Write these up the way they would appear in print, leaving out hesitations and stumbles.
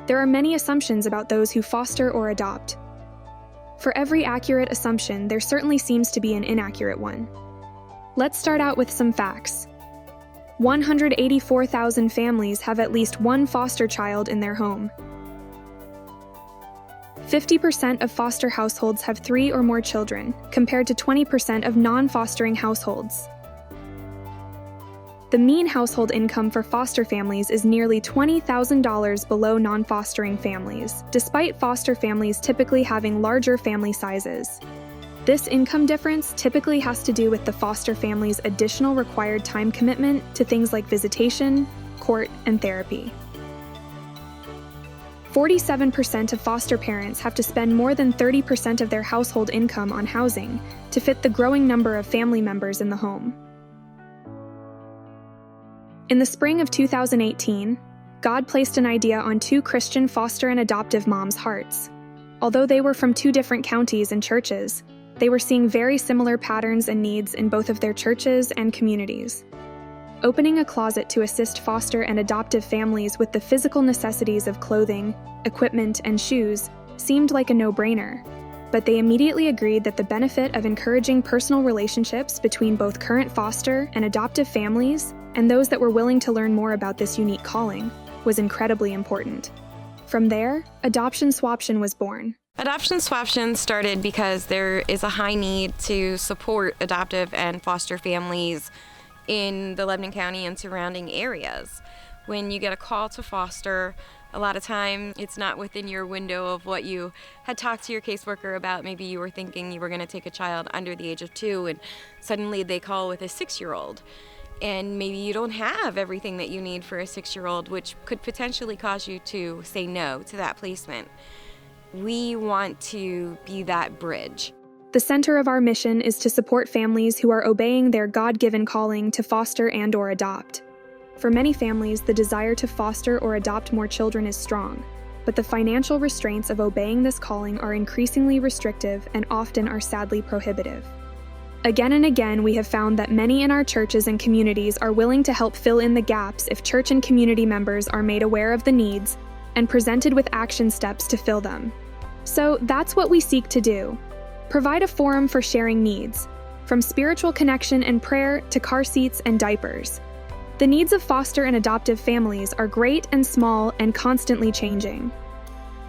There are many assumptions about those who foster or adopt. For every accurate assumption, there certainly seems to be an inaccurate one. Let's start out with some facts. 184,000 families have at least one foster child in their home. 50% of foster households have 3 or more children, compared to 20% of non-fostering households. The mean household income for foster families is nearly $20,000 below non-fostering families, despite foster families typically having larger family sizes. This income difference typically has to do with the foster family's additional required time commitment to things like visitation, court, and therapy. 47% of foster parents have to spend more than 30% of their household income on housing to fit the growing number of family members in the home. In the spring of 2018, God placed an idea on 2 Christian foster and adoptive moms' hearts. Although they were from 2 different counties and churches, they were seeing very similar patterns and needs in both of their churches and communities. Opening a closet to assist foster and adoptive families with the physical necessities of clothing, equipment, and shoes seemed like a no-brainer, but they immediately agreed that the benefit of encouraging personal relationships between both current foster and adoptive families and those that were willing to learn more about this unique calling was incredibly important. From there, Adoption Swaption was born. Adoption Swaption started because there is a high need to support adoptive and foster families in the Lebanon County and surrounding areas. When you get a call to foster, a lot of time it's not within your window of what you had talked to your caseworker about. Maybe you were thinking you were going to take a child under the age of 2 and suddenly they call with a 6-year-old. And maybe you don't have everything that you need for a 6-year-old, which could potentially cause you to say no to that placement. We want to be that bridge. The center of our mission is to support families who are obeying their God-given calling to foster and/or adopt. For many families, the desire to foster or adopt more children is strong, but the financial restraints of obeying this calling are increasingly restrictive and often are sadly prohibitive. Again and again, we have found that many in our churches and communities are willing to help fill in the gaps if church and community members are made aware of the needs and presented with action steps to fill them. So that's what we seek to do. Provide a forum for sharing needs, from spiritual connection and prayer to car seats and diapers. The needs of foster and adoptive families are great and small and constantly changing.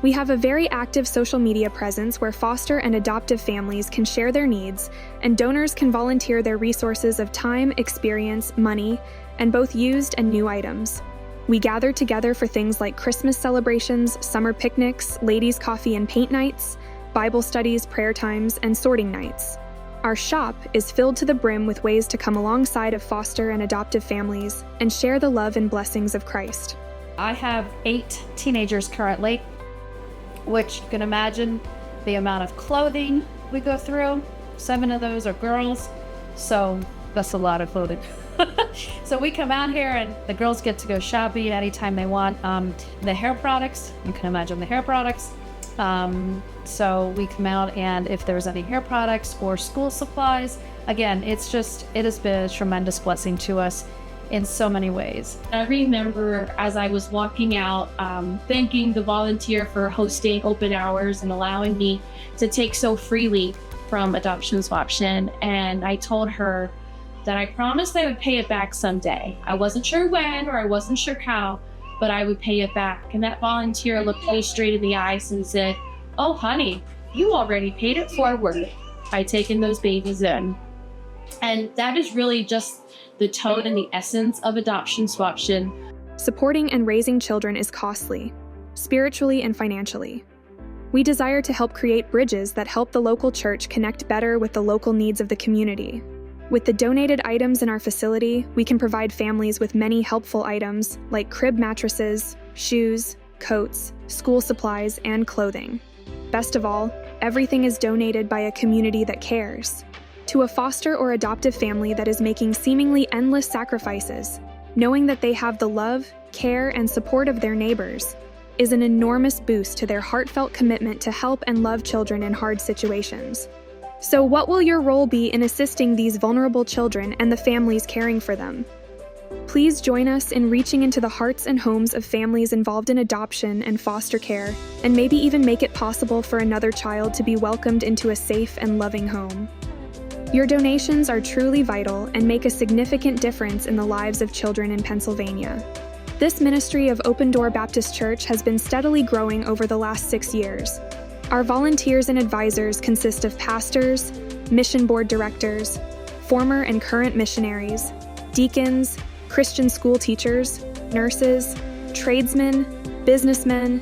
We have a very active social media presence where foster and adoptive families can share their needs, and donors can volunteer their resources of time, experience, money, and both used and new items. We gather together for things like Christmas celebrations, summer picnics, ladies' coffee and paint nights, Bible studies, prayer times, and sorting nights. Our shop is filled to the brim with ways to come alongside of foster and adoptive families and share the love and blessings of Christ. I have 8 teenagers currently, which you can imagine the amount of clothing we go through. 7 of those are girls, so that's a lot of clothing. So we come out here and the girls get to go shopping anytime they want. The hair products, you can imagine the hair products. So we come out, and if there's any hair products or school supplies, again, it has been a tremendous blessing to us in so many ways. I remember as I was walking out, thanking the volunteer for hosting open hours and allowing me to take so freely from Adoption Swaption. And I told her that I promised I would pay it back someday. I wasn't sure when or I wasn't sure how, but I would pay it back. And that volunteer looked me straight in the eyes and said, "Oh, honey, you already paid it forward by taking those babies in." And that is really just the tone and the essence of Adoption Swaption. Supporting and raising children is costly, spiritually and financially. We desire to help create bridges that help the local church connect better with the local needs of the community. With the donated items in our facility, we can provide families with many helpful items like crib mattresses, shoes, coats, school supplies, and clothing. Best of all, everything is donated by a community that cares. To a foster or adoptive family that is making seemingly endless sacrifices, knowing that they have the love, care, and support of their neighbors is an enormous boost to their heartfelt commitment to help and love children in hard situations. So what will your role be in assisting these vulnerable children and the families caring for them? Please join us in reaching into the hearts and homes of families involved in adoption and foster care, and maybe even make it possible for another child to be welcomed into a safe and loving home. Your donations are truly vital and make a significant difference in the lives of children in Pennsylvania. This ministry of Open Door Baptist Church has been steadily growing over the last 6 years. Our volunteers and advisors consist of pastors, mission board directors, former and current missionaries, deacons, Christian school teachers, nurses, tradesmen, businessmen,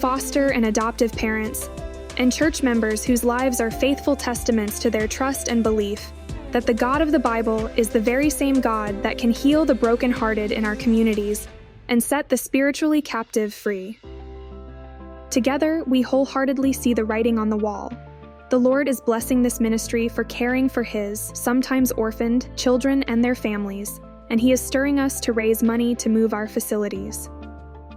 foster and adoptive parents, and church members whose lives are faithful testaments to their trust and belief that the God of the Bible is the very same God that can heal the brokenhearted in our communities and set the spiritually captive free. Together, we wholeheartedly see the writing on the wall. The Lord is blessing this ministry for caring for His, sometimes orphaned, children and their families, and He is stirring us to raise money to move our facilities.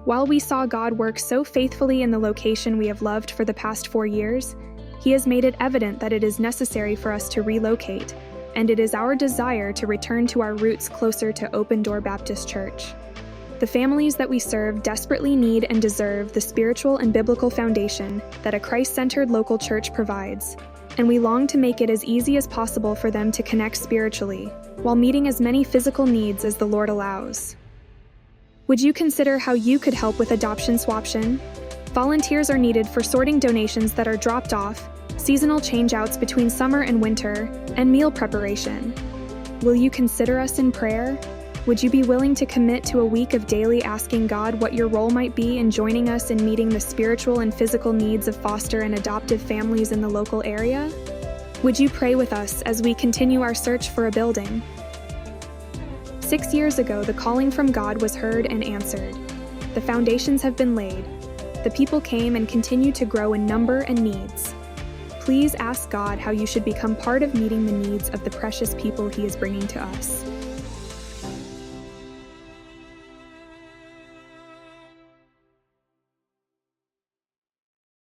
While we saw God work so faithfully in the location we have loved for the past 4 years, He has made it evident that it is necessary for us to relocate, and it is our desire to return to our roots closer to Open Door Baptist Church. The families that we serve desperately need and deserve the spiritual and biblical foundation that a Christ-centered local church provides, and we long to make it as easy as possible for them to connect spiritually, while meeting as many physical needs as the Lord allows. Would you consider how you could help with Adoption Swaption? Volunteers are needed for sorting donations that are dropped off, seasonal changeouts between summer and winter, and meal preparation. Will you consider us in prayer? Would you be willing to commit to a week of daily asking God what your role might be in joining us in meeting the spiritual and physical needs of foster and adoptive families in the local area? Would you pray with us as we continue our search for a building? 6 years ago, the calling from God was heard and answered. The foundations have been laid. The people came and continue to grow in number and needs. Please ask God how you should become part of meeting the needs of the precious people He is bringing to us.